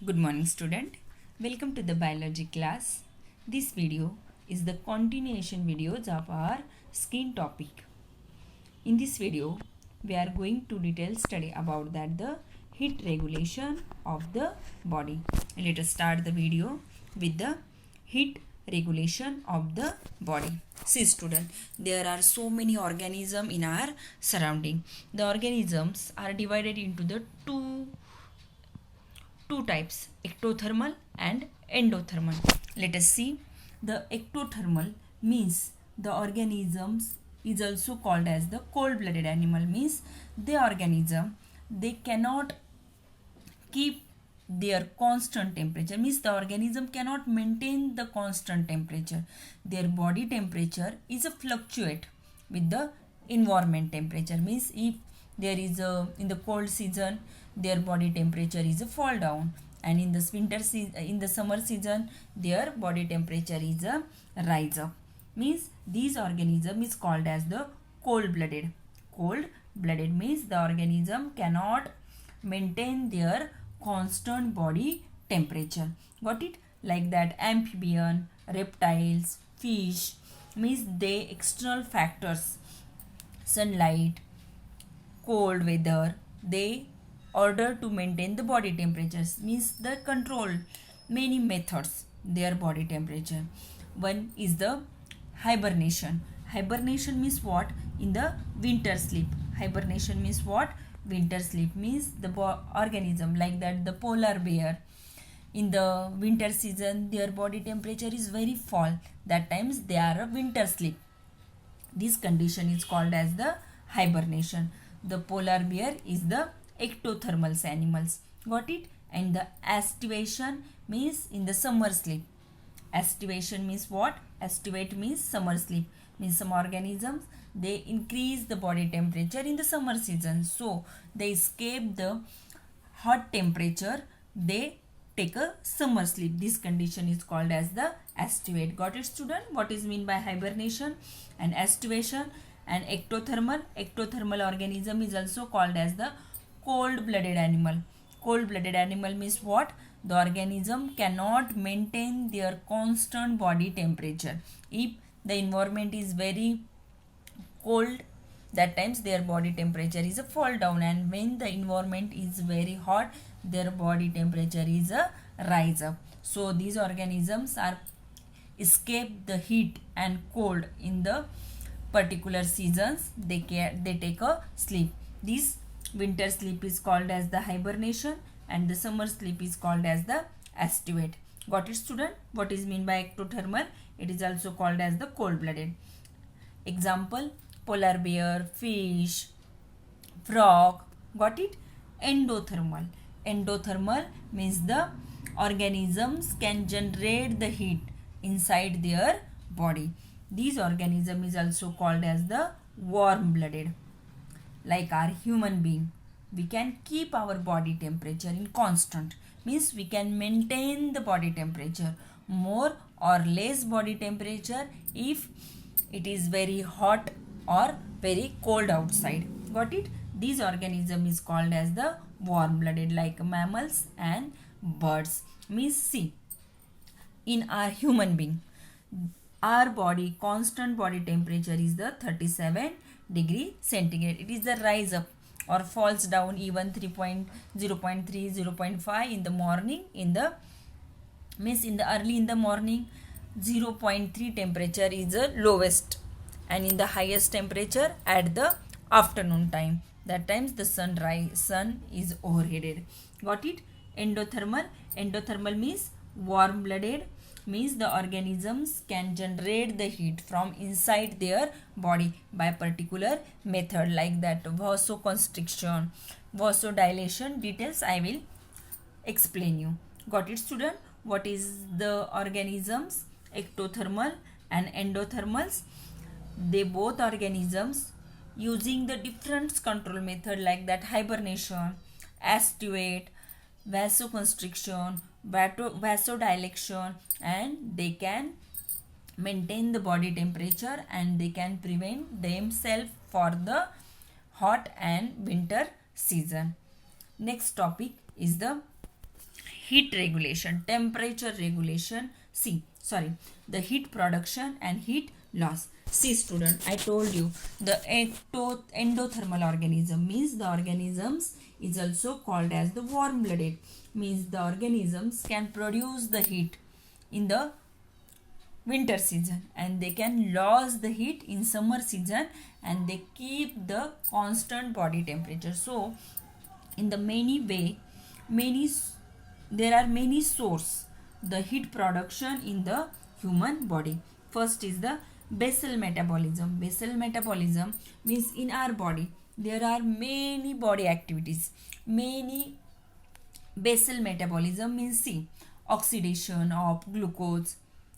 Good morning student. Welcome to the biology class. This video is the continuation videos of our skin topic. In this video we are going to detail study about the heat regulation of the body. Let us start the video with the heat regulation of the body. See student, there are so many organisms in our surrounding. The organisms are divided into the two types, ectothermal and endothermal. Let us see. The ectothermal means the organisms is also called as the cold-blooded animal, means the organism they cannot keep their constant temperature, means the organism cannot maintain the constant temperature. Their body temperature is a fluctuate with the environment temperature, means if there is a in the cold season their body temperature is a fall down, and in the in the summer season their body temperature is a rise up, means these organism is called as the cold blooded means the organism cannot maintain their constant body temperature. Got it? Like that amphibian, reptiles, fish, means they external factors, sunlight, cold weather, they order to maintain the body temperatures, means the control many methods their body temperature. One is the hibernation. Hibernation means what? In the winter sleep. Hibernation means what? Winter sleep, means the organism like that the polar bear in the winter season their body temperature is very fall, that times they are a winter sleep. This condition is called as the hibernation. The polar bear is the ectothermal animals. Got it? And the estivation means in the summer sleep. Estivation means what? Estivate means summer sleep, means some organisms they increase the body temperature in the summer season, so they escape the hot temperature, they take a summer sleep. This condition is called as the estivate. Got it student? What is mean by hibernation and estivation? And ectothermal organism is also called as the cold-blooded animal. Cold-blooded animal means what? The organism cannot maintain their constant body temperature. If the environment is very cold, that times their body temperature is a fall down, and when the environment is very hot their body temperature is a rise up. So these organisms are escape the heat and cold in the particular seasons, they take a sleep. This winter sleep is called as the hibernation and the summer sleep is called as the estivate. Got it student? What is mean by ectothermal? It is also called as the cold-blooded. Example, polar bear, fish, frog. Got it? Endothermal means the organisms can generate the heat inside their body. These organism is also called as the warm-blooded. Like our human being, we can keep our body temperature in constant, means we can maintain the body temperature, more or less body temperature if it is very hot or very cold outside. Got it? These organism is called as the warm-blooded, like mammals and birds. Means see, in our human being, our body constant body temperature is the 37 degree centigrade. It is the rise up or falls down even 0.3 0.5 in the morning, in the means in the early in the morning 0.3 temperature is the lowest, and in the highest temperature at the afternoon time, that times the sun is overheated. Got it? Endothermal means warm blooded, means the organisms can generate the heat from inside their body by particular method, like that vasoconstriction, vasodilation. Details I will explain you. Got it student? What is the organisms? Ectothermal and endothermals, they both organisms using the different control method, like that hibernation, estivate, vasoconstriction, vasodilation, and they can maintain the body temperature and they can prevent themselves for the hot and winter season. Next topic is the heat regulation, temperature regulation. See, sorry, the heat production and heat loss. See student, I told you the endothermal organism means the organisms is also called as the warm blooded, means the organisms can produce the heat in the winter season and they can lose the heat in summer season, and they keep the constant body temperature. So in the there are many source the heat production in the human body. First is the basal metabolism. Basal metabolism means in our body there are many body activities. Many basal metabolism means, see, oxidation of glucose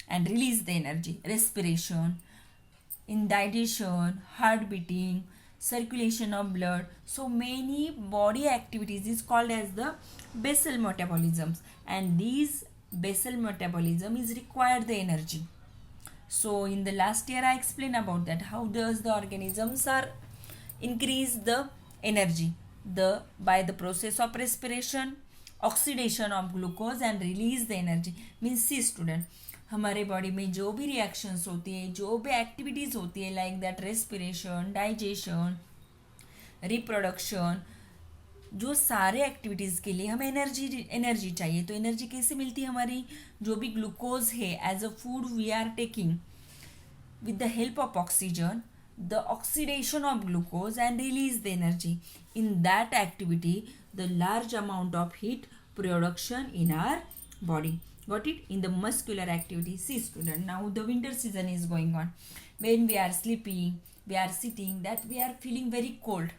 and release the energy, respiration, in digestion, heart beating, circulation of blood. So many body activities is called as the basal metabolisms, and these basal metabolism is required the energy. So in the last year I explained about that, how does the organisms are increase the energy by the process of respiration, oxidation of glucose and release the energy. Means see student, हमारे body में जो भी reactions होती है, जो भी activities होती है, like that respiration, digestion, reproduction, जो सारे एक्टिविटीज़ के लिए हमें एनर्जी चाहिए. तो एनर्जी कैसे मिलती है? हमारी जो भी ग्लूकोज है as a food we are taking with the help of oxygen, the oxidation of glucose and release the energy. In that activity, the large amount of heat production in our body. Got it? In the muscular activity. See student, now the winter season is going on. When we are sleeping, we are sitting, that we are feeling very cold.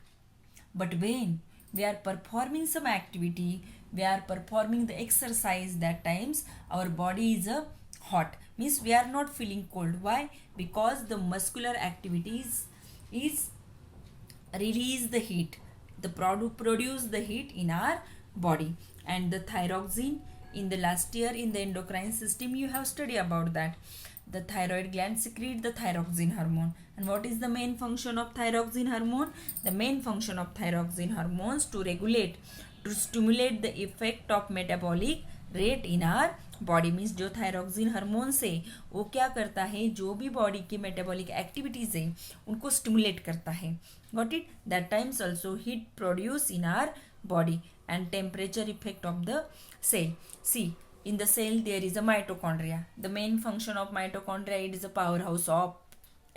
But when we are performing some activity, we are performing the exercise, that times our body is hot, means we are not feeling cold. Why? Because the muscular activities is release the heat, the produce the heat in our body. And the thyroxine, in the last year in the endocrine system you have studied about that. The thyroid gland secrete the thyroxine hormone. And what is the main function of thyroxine hormone? The main function of thyroxine hormones to regulate, to stimulate the effect of metabolic rate in our body. Means जो thyroxine hormones है वो क्या करता है, जो भी body की metabolic activities है उनको स्टिमुलेट करता है. Got it? That times also heat produce in our body and temperature effect of the cell. See, in the cell there is a mitochondria. The main function of mitochondria, it is a powerhouse of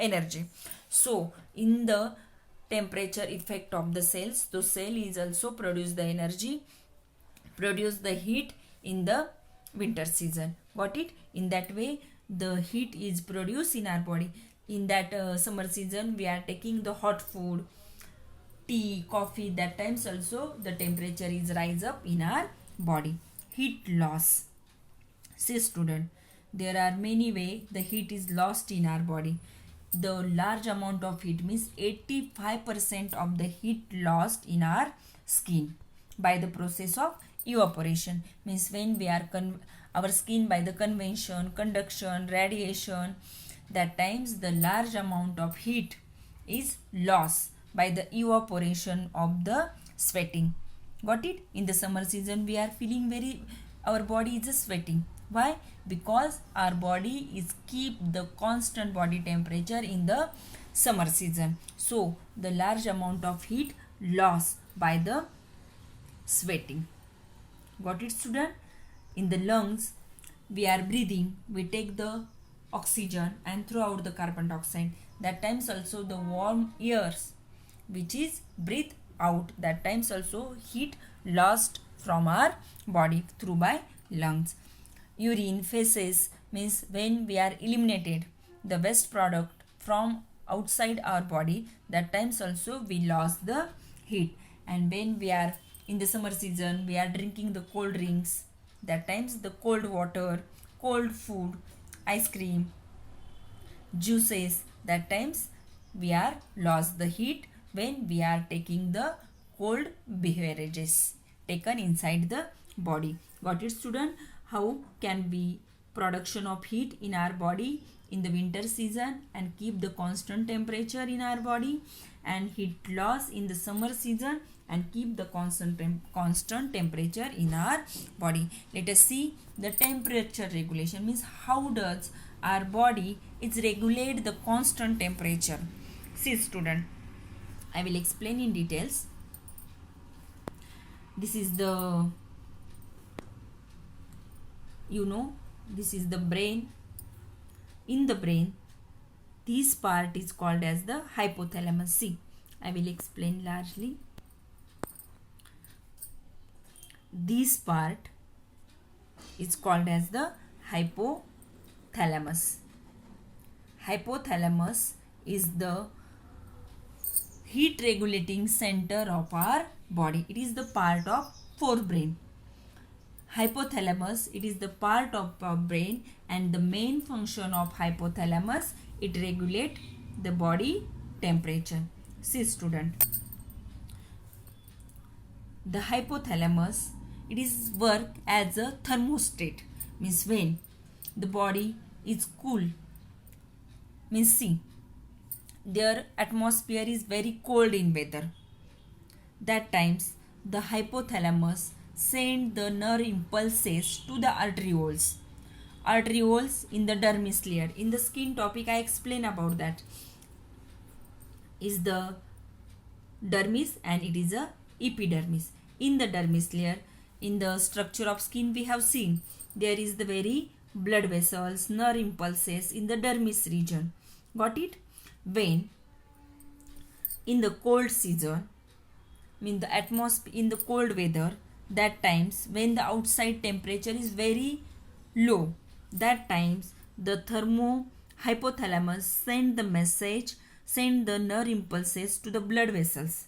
energy. So in the temperature effect of the cells, the cell is also produce the energy, produce the heat in the winter season. Got it? In that way the heat is produced in our body. In that summer season we are taking the hot food, tea, coffee, that times also the temperature is rise up in our body. Heat loss. See student, there are many ways the heat is lost in our body. The large amount of heat means 85% of the heat lost in our skin by the process of evaporation. Means when we are our skin by the convection, conduction, radiation, that times the large amount of heat is lost by the evaporation of the sweating. Got it? In the summer season we are feeling our body is sweating. Why? Because our body is keep the constant body temperature in the summer season. So the large amount of heat lost by the sweating. Got it student? In the lungs we are breathing, we take the oxygen and throw out the carbon dioxide. That times also the warm airs which is breathed out, that times also heat lost from our body through by lungs. Urine, feces, means when we are eliminated the waste product from outside our body, that times also we lost the heat. And when we are in the summer season we are drinking the cold drinks, that times the cold water, cold food, ice cream, juices, that times we are lost the heat when we are taking the cold beverages taken inside the body. Got it student? How can we production of heat in our body in the winter season and keep the constant temperature in our body, and heat loss in the summer season and keep the constant temperature in our body. Let us see the temperature regulation, means how does our body is regulate the constant temperature. See student, I will explain in details. This is the, this is the brain. In the brain, this part is called as the hypothalamus. See, I will explain largely. This part is called as the hypothalamus. Hypothalamus is the heat regulating center of our body. It is the part of forebrain. Hypothalamus, it is the part of our brain, and the main function of hypothalamus, it regulate the body temperature. See student, the hypothalamus, it is work as a thermostat, means when the body is cool, means see, their atmosphere is very cold in weather. That times the hypothalamus send the nerve impulses to the arterioles. Arterioles in the dermis layer. In the skin topic I explain about that. Is the dermis and it is a epidermis. In the dermis layer, in the structure of skin we have seen there is the very blood vessels, nerve impulses in the dermis region. Got it? When in the cold season, mean the atmosphere in the cold weather, that times when the outside temperature is very low, that times the hypothalamus send the message, send the nerve impulses to the blood vessels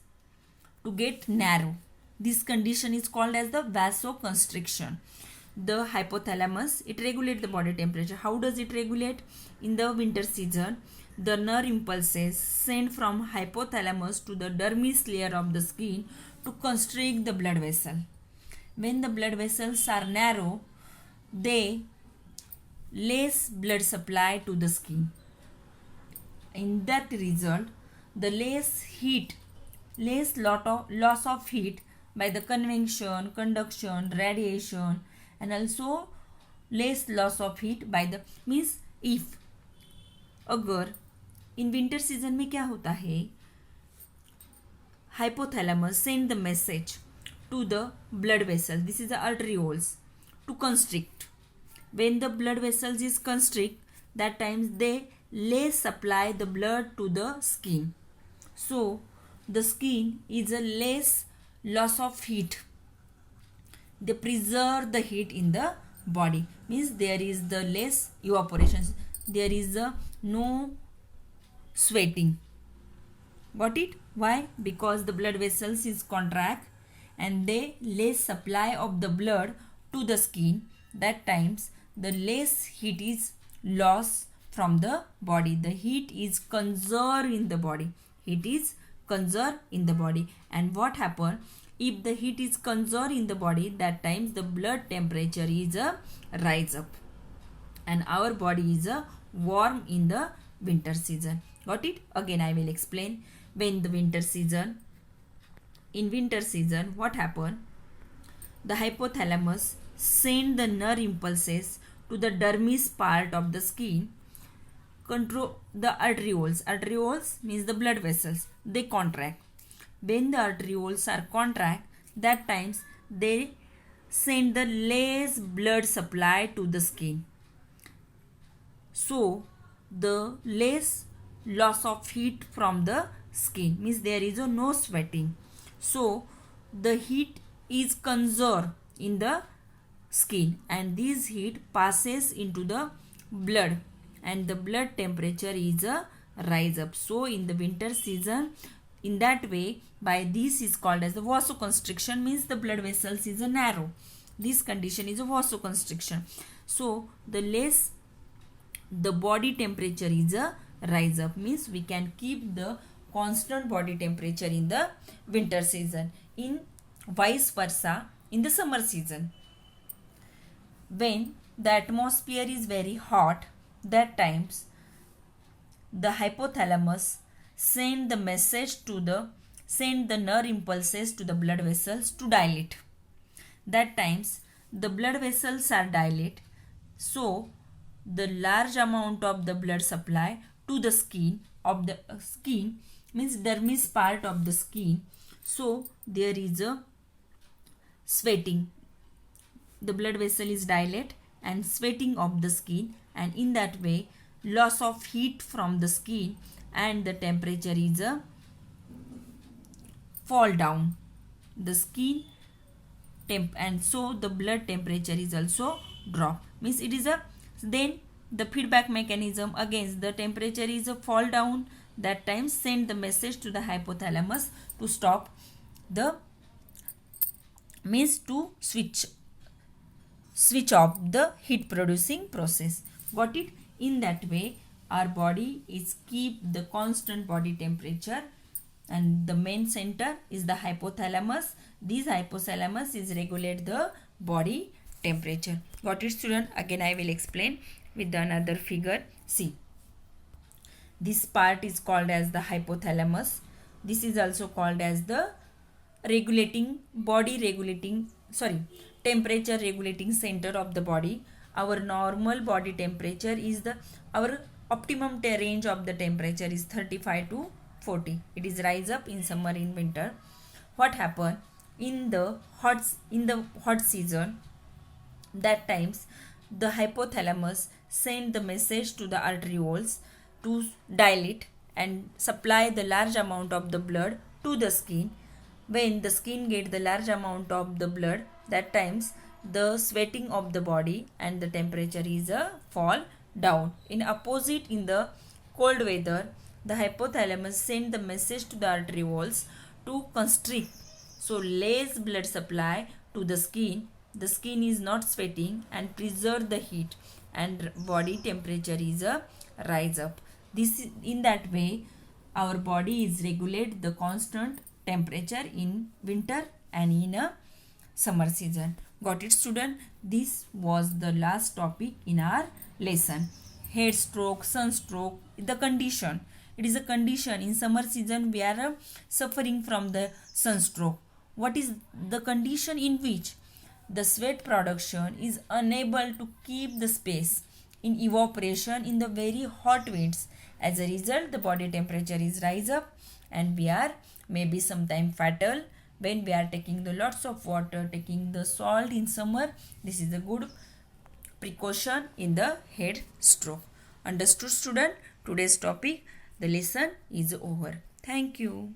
to get narrow. This condition is called as the vasoconstriction. The hypothalamus, it regulates the body temperature. How does it regulate? In the winter season, the nerve impulses sent from hypothalamus to the dermis layer of the skin to constrict the blood vessel. When the blood vessels are narrow, they less blood supply to the skin. In that result, the less loss of heat by the convection, conduction, radiation, and also less loss of heat by the, means if अगर in winter season में क्या होता है, hypothalamus send the message to the blood vessels, this is the arterioles, to constrict. When the blood vessels is constrict, that times they less supply the blood to the skin. So the skin is a less loss of heat. They preserve the heat in the body, means there is the less evaporation, there is no sweating. Got it? Why? Because the blood vessels is contract and they less supply of the blood to the skin. That times the less heat is lost from the body. The heat is conserved in the body. Heat is conserved in the body. And what happen? If the heat is conserved in the body, that times the blood temperature is rise up. And our body is warm in the winter season. Got it? Again I will explain. When the winter season, in winter season, what happen? The hypothalamus send the nerve impulses to the dermis part of the skin, control the arterioles. Arterioles means the blood vessels. They contract. When the arterioles are contract, that times they send the less blood supply to the skin. So the less loss of heat from the skin, means there is no sweating. So the heat is conserved in the skin and this heat passes into the blood and the blood temperature is rise up. So in the winter season, in that way, by this is called as the vasoconstriction, means the blood vessels is narrow. This condition is a vasoconstriction. So the less the body temperature is rise up, means we can keep the constant body temperature in the winter season. In vice versa, in the summer season, when the atmosphere is very hot, that times the hypothalamus send the message to the send the nerve impulses to the blood vessels to dilate. That times the blood vessels are dilate, so the large amount of the blood supply to the skin of the skin means dermis part of the skin, so there is a sweating. The blood vessel is dilate and sweating of the skin, and in that way loss of heat from the skin and the temperature is a fall down the skin temp, and so the blood temperature is also drop. Means it is a, then the feedback mechanism against the temperature is a fall down, that time send the message to the hypothalamus to stop the, means to switch off the heat producing process. Got it? In that way our body is keep the constant body temperature, and the main center is the hypothalamus. This hypothalamus is regulate the body temperature. Got it, student? Again I will explain with another figure. See, this part is called as the hypothalamus. This is also called as the temperature regulating center of the body. Our normal body temperature is our optimum range of the temperature is 35 to 40. It is rise up in summer, in winter. What happen in the hot season, that times the hypothalamus send the message to the arterioles to dilate and supply the large amount of the blood to the skin. When the skin get the large amount of the blood, that times the sweating of the body and the temperature is a fall down. In opposite, in the cold weather, the hypothalamus send the message to the arterioles to constrict, so less blood supply to the skin. The skin is not sweating and preserve the heat, and body temperature is a rise up. This, in that way our body is regulate the constant temperature in winter and in a summer season. Got it, student? This was the last topic in our lesson. Heat stroke, sunstroke, the condition. It is a condition. In summer season we are suffering from the sunstroke. What is the condition in which the sweat production is unable to keep the space in evaporation in the very hot winds. As a result, the body temperature is rise up, and we are maybe sometime fatal when we are taking the lots of water, taking the salt in summer. This is a good precaution in the heat stroke. Understood, student? Today's topic, the lesson is over. Thank you.